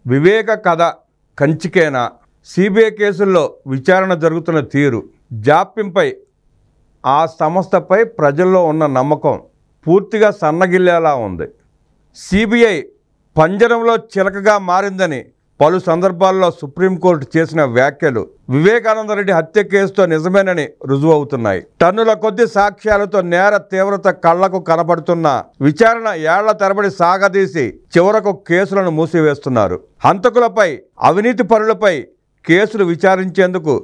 వివేక కథ కంచికేనా? సిబిఐ కేసుల్లో విచారణ జరుగుతున్న తీరు, జాప్యంపై ఆ సంస్థపై ప్రజల్లో ఉన్న నమ్మకం పూర్తిగా సన్నగిల్లేలా ఉంది. సిబిఐ పంజరంలో చిలకగా మారిందని పలు సందర్భాల్లో సుప్రీంకోర్టు చేసిన వ్యాఖ్యలు వివేకానందరెడ్డి హత్య కేసుతో నిజమేనని రుజువవుతున్నాయి. టన్నుల కొద్ది సాక్ష్యాలతో నేర తీవ్రత కళ్లకు కనబడుతున్న విచారణ ఏళ్ల తరబడి సాగదీసి చివరకు కేసులను మూసివేస్తున్నారు. హంతకులపై, అవినీతి పరులపై కేసులు విచారించేందుకు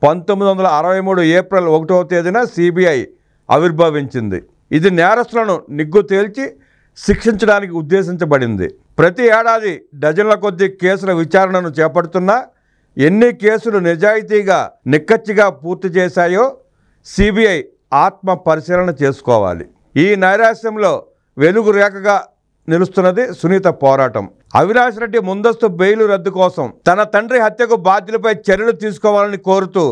1963 ఏప్రిల్ 1వ తేదీన సిబిఐ ఆవిర్భవించింది. ఇది నేరస్తులను నిగ్గు తేల్చి శిక్షించడానికి ఉద్దేశించబడింది. ప్రతి ఏడాది డజన్ల కొద్దీ కేసుల విచారణను చేపడుతున్నా ఎన్ని కేసులు నిజాయితీగా, నిక్కచ్చిగా పూర్తి చేశాయో సిబిఐ ఆత్మ పరిశీలన చేసుకోవాలి. ఈ నైరాశ్యంలో వెలుగు రేఖగా నిలుస్తున్నది సునీత పోరాటం. అవినాష్ రెడ్డి ముందస్తు బెయిలు రద్దు కోసం తన తండ్రి హత్యకు బాధ్యులపై చర్యలు తీసుకోవాలని కోరుతూ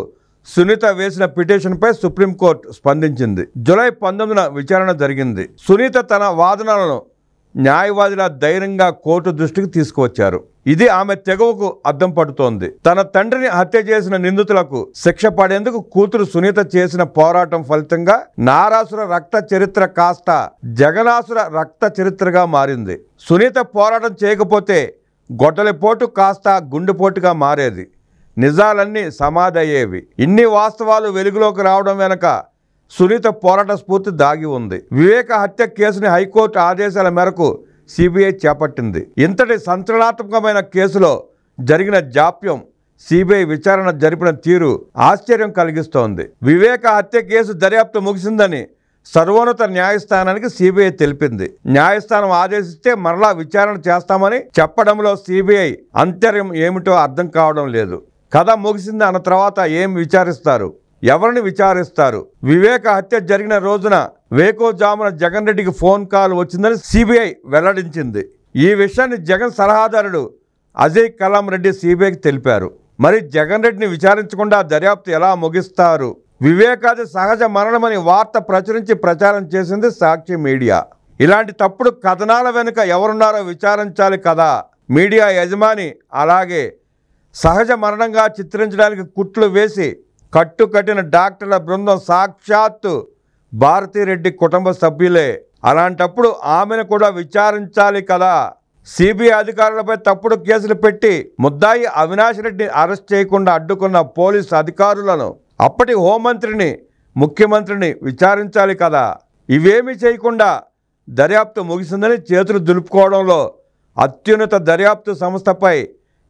సునీత వేసిన పిటిషన్పై సుప్రీంకోర్టు స్పందించింది. జూలై 19న విచారణ జరిగింది. సునీత తన వాదనలను న్యాయవాదిలా ధైర్యంగా కోర్టు దృష్టికి తీసుకువచ్చారు. ఇది ఆమె తెగువకు అద్దం పడుతోంది. తన తండ్రిని హత్య చేసిన నిందితులకు శిక్ష పడేందుకు కూతురు సునీత చేసిన పోరాటం ఫలితంగా నారాసుర రక్త చరిత్ర కాస్త జగనాసుర రక్త చరిత్రగా మారింది. సునీత పోరాటం చేయకపోతే గొడ్డలిపోటు కాస్త గుండెపోటుగా మారేది. నిజాలన్నీ సమాధి అయ్యేవి. ఇన్ని వాస్తవాలు వెలుగులోకి రావడం వెనక సునీత పోరాట స్ఫూర్తి దాగి ఉంది. వివేక హత్య కేసుని హైకోర్టు ఆదేశాల మేరకు సిబిఐ చేపట్టింది. ఇంతటి సంచలనాత్మకమైన కేసులో జరిగిన జాప్యం, సిబిఐ విచారణ జరిపిన తీరు ఆశ్చర్యం కలిగిస్తోంది. వివేక హత్య కేసు దర్యాప్తు ముగిసిందని సర్వోన్నత న్యాయస్థానానికి సిబిఐ తెలిపింది. న్యాయస్థానం ఆదేశిస్తే మరలా విచారణ చేస్తామని చెప్పడంలో సిబిఐ అంతర్యం ఏమిటో అర్థం కావడం లేదు. కథ ముగిసింది అన్న తర్వాత ఏం విచారిస్తారు? ఎవరిని విచారిస్తారు? వివేక హత్య జరిగిన రోజున వేకోజామున జగన్ రెడ్డికి ఫోన్ కాల్ వచ్చిందని సిబిఐ వెల్లడించింది. ఈ విషయాన్ని జగన్ సలహాదారుడు అజయ్ కలాం రెడ్డి సిబిఐకి తెలిపారు. మరి జగన్ రెడ్డిని విచారించకుండా దర్యాప్తు ఎలా ముగిస్తారు? వివేకాది సహజ మరణమని వార్త ప్రచురించి ప్రచారం చేసింది సాక్షి మీడియా. ఇలాంటి తప్పుడు కథనాల వెనుక ఎవరున్నారో విచారించాలి కదా. మీడియా యజమాని అలాగే సహజ మరణంగా చిత్రించడానికి కుట్లు వేసి కట్టుకట్టిన డాక్టర్ల బృందం సాక్షాత్తు భారతిరెడ్డి కుటుంబ సభ్యులే. అలాంటప్పుడు ఆమెను కూడా విచారించాలి కదా. సిబిఐ అధికారులపై తప్పుడు కేసులు పెట్టి ముద్దాయి అవినాష్ రెడ్డిని అరెస్ట్ చేయకుండా అడ్డుకున్న పోలీసు అధికారులను, అప్పటి హోంమంత్రిని, ముఖ్యమంత్రిని విచారించాలి కదా. ఇవేమీ చేయకుండా దర్యాప్తు ముగిసిందని చేతులు దులుపుకోవడంలో అత్యున్నత దర్యాప్తు సంస్థపై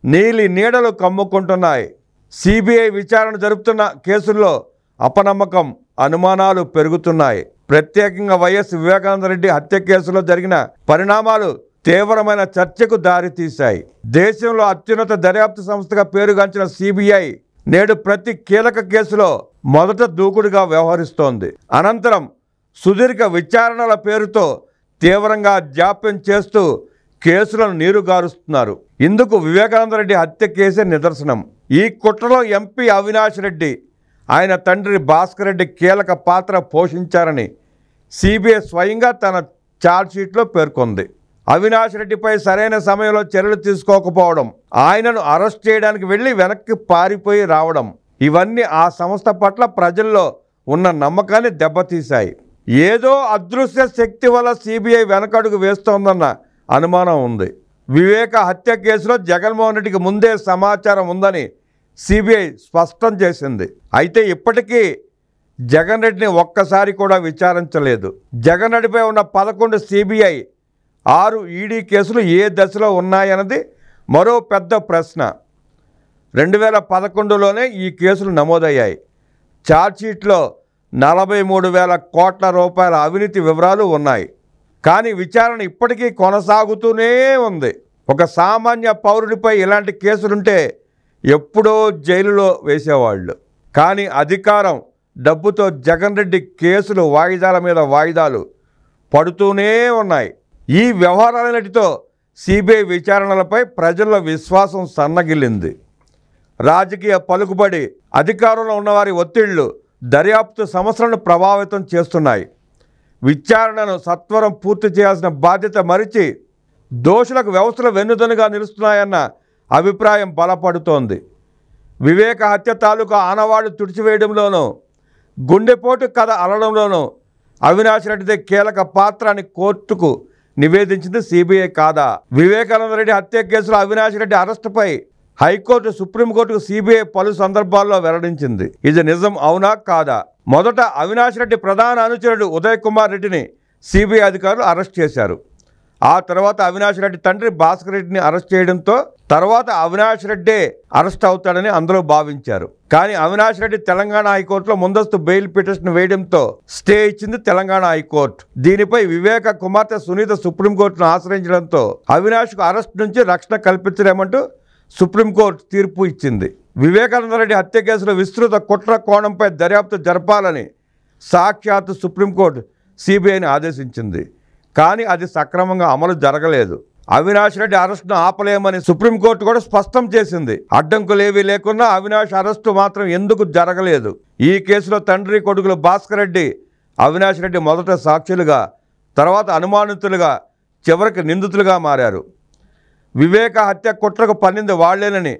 నీలి నీడలు కమ్ముకుంటున్నాయి. సిబిఐ విచారణ జరుపుతున్న కేసుల్లో అపనమ్మకం, అనుమానాలు పెరుగుతున్నాయి. ప్రత్యేకంగా వైఎస్ వివేకానందరెడ్డి హత్య కేసులో జరిగిన పరిణామాలు తీవ్రమైన చర్చకు దారితీశాయి. దేశంలో అత్యున్నత దర్యాప్తు సంస్థగా పేరుగాంచిన సిబిఐ నేడు ప్రతి కీలక కేసులో మొదట దూకుడుగా వ్యవహరిస్తోంది. అనంతరం సుదీర్ఘ విచారణల పేరుతో తీవ్రంగా జాప్యం చేస్తూ కేసులను నీరుగారుస్తున్నారు. ఇందుకు వివేకానందరెడ్డి హత్య కేసే నిదర్శనం. ఈ కుట్రలో ఎంపీ అవినాష్ రెడ్డి, ఆయన తండ్రి భాస్కర్ రెడ్డి కీలక పాత్ర పోషించారని సిబిఐ స్వయంగా తన ఛార్జ్షీట్లో పేర్కొంది. అవినాష్ రెడ్డిపై సరైన సమయంలో చర్యలు తీసుకోకపోవడం, ఆయనను అరెస్ట్ చేయడానికి వెళ్ళి వెనక్కి పారిపోయి రావడం, ఇవన్నీ ఆ సంస్థ పట్ల ప్రజల్లో ఉన్న నమ్మకాన్ని దెబ్బతీశాయి. ఏదో అదృశ్య శక్తి వల్ల సిబిఐ వెనకడుగు వేస్తోందన్న అనుమానం ఉంది. వివేక హత్య కేసులో జగన్మోహన్ రెడ్డికి ముందే సమాచారం ఉందని సిబిఐ స్పష్టం చేసింది. అయితే ఇప్పటికీ జగన్ రెడ్డిని ఒక్కసారి కూడా విచారించలేదు. జగన్ రెడ్డిపై ఉన్న 11 సిబిఐ, 6 ఈడీ కేసులు ఏ దశలో ఉన్నాయన్నది మరో పెద్ద ప్రశ్న. 2011లోనే ఈ కేసులు నమోదయ్యాయి. ఛార్జ్షీట్లో 43,000 కోట్ల రూపాయల అవినీతి వివరాలు ఉన్నాయి. కానీ విచారణ ఇప్పటికీ కొనసాగుతూనే ఉంది. ఒక సామాన్య పౌరుడిపై ఇలాంటి కేసులుంటే ఎప్పుడో జైలులో వేసేవాళ్ళు. కానీ అధికారం, డబ్బుతో జగన్ రెడ్డి కేసులు వాయిదాల మీద వాయిదాలు పడుతూనే ఉన్నాయి. ఈ వ్యవహారాలన్నిటితో సిబిఐ విచారణలపై ప్రజల్లో విశ్వాసం సన్నగిల్లింది. రాజకీయ పలుకుబడి, అధికారంలో ఉన్నవారి ఒత్తిళ్లు దర్యాప్తు సంస్థలను ప్రభావితం చేస్తున్నాయి. విచారణను సత్వరం పూర్తి చేయాల్సిన బాధ్యత మరిచి దోషులకు వ్యవస్థలు వెన్నుదన్నుగా నిలుస్తున్నాయన్న అభిప్రాయం బలపడుతోంది. వివేక హత్య తాలూకా ఆనవాళ్లు తుడిచివేయడంలోనూ గుండెపోటు కథ అలడంలోనూ అవినాష్ రెడ్డిదే కీలక పాత్ర అని కోర్టుకు నివేదించింది సిబిఐ కాదా? వివేకానంద రెడ్డి హత్య కేసులో అవినాష్ రెడ్డి అరెస్టుపై హైకోర్టు సుప్రీంకోర్టుకు సిబిఐ పలు సందర్భాల్లో వెల్లడించింది. ఇది నిజం అవునా కాదా? మొదట అవినాష్ రెడ్డి ప్రధాన అనుచరుడు ఉదయ్ కుమార్ రెడ్డిని సిబిఐ అధికారులు అరెస్ట్ చేశారు. ఆ తర్వాత అవినాష్ రెడ్డి తండ్రి భాస్కర్ రెడ్డిని అరెస్ట్ చేయడంతో తర్వాత అవినాష్ రెడ్డే అరెస్ట్ అవుతాడని అందరూ భావించారు. కానీ అవినాష్ రెడ్డి తెలంగాణ హైకోర్టులో ముందస్తు బెయిల్ పిటిషన్ వేయడంతో స్టే ఇచ్చింది తెలంగాణ హైకోర్టు. దీనిపై వివేక కుమార్తె సునీత సుప్రీంకోర్టును ఆశ్రయించడంతో అవినాష్కు అరెస్ట్ నుంచి రక్షణ కల్పించలేమంటూ సుప్రీంకోర్టు తీర్పు ఇచ్చింది. వివేకానంద రెడ్డి హత్య కేసులో విస్తృత కుట్ర కోణంపై దర్యాప్తు జరపాలని సాక్షాత్తు సుప్రీంకోర్టు సిబిఐని ఆదేశించింది. కానీ అది సక్రమంగా అమలు జరగలేదు. అవినాష్ రెడ్డి అరెస్టును ఆపలేమని సుప్రీంకోర్టు కూడా స్పష్టం చేసింది. అడ్డంకులేవీ లేకున్నా అవినాష్ అరెస్టు మాత్రం ఎందుకు జరగలేదు? ఈ కేసులో తండ్రి కొడుకులు భాస్కర్ రెడ్డి, అవినాష్ రెడ్డి మొదట సాక్షులుగా, తర్వాత అనుమానితులుగా, చివరికి నిందితులుగా మారారు. వివేక హత్య కుట్రకు పన్నింది వాళ్లేనని,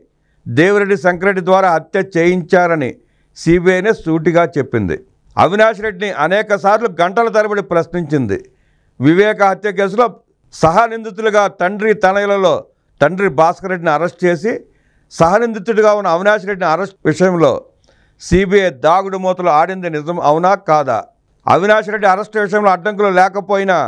దేవిరెడ్డి శంకరెడ్డి ద్వారా హత్య చేయించారని సిబిఐనే సూటిగా చెప్పింది. అవినాష్ రెడ్డిని అనేక సార్లు గంటల తరబడి ప్రశ్నించింది. వివేక హత్య కేసులో సహనిందితులుగా తండ్రి తనయులలో తండ్రి భాస్కర్ రెడ్డిని అరెస్ట్ చేసి సహనిందితుడిగా ఉన్న అవినాష్ రెడ్డిని అరెస్ట్ విషయంలో సిబిఐ దాగుడు మూతలు ఆడింది నిజం అవునా కాదా? అవినాష్ రెడ్డి అరెస్ట్ విషయంలో అడ్డంకులు లేకపోయినా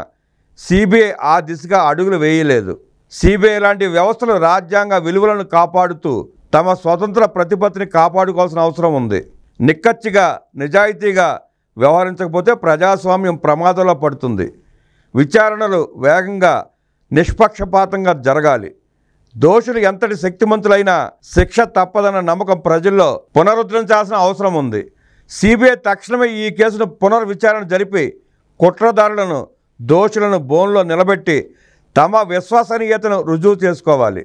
సిబిఐ ఆ దిశగా అడుగులు వేయలేదు. సిబిఐ లాంటి వ్యవస్థలు రాజ్యాంగ విలువలను కాపాడుతూ తమ స్వతంత్ర ప్రతిపత్తిని కాపాడుకోవాల్సిన అవసరం ఉంది. నిక్కచ్చిగా నిజాయితీగా వ్యవహరించకపోతే ప్రజాస్వామ్యం ప్రమాదంలో పడుతుంది. విచారణలు వేగంగా నిష్పక్షపాతంగా జరగాలి. దోషులు ఎంతటి శక్తిమంతులైనా శిక్ష తప్పదన్న నమ్మకం ప్రజల్లో పునరుద్ధరించాల్సిన అవసరం ఉంది. సిబిఐ తక్షణమే ఈ కేసును పునర్విచారణ జరిపి కుట్రదారులను, దోషులను బోన్లో నిలబెట్టి తమ విశ్వసనీయతను రుజువు చేసుకోవాలి.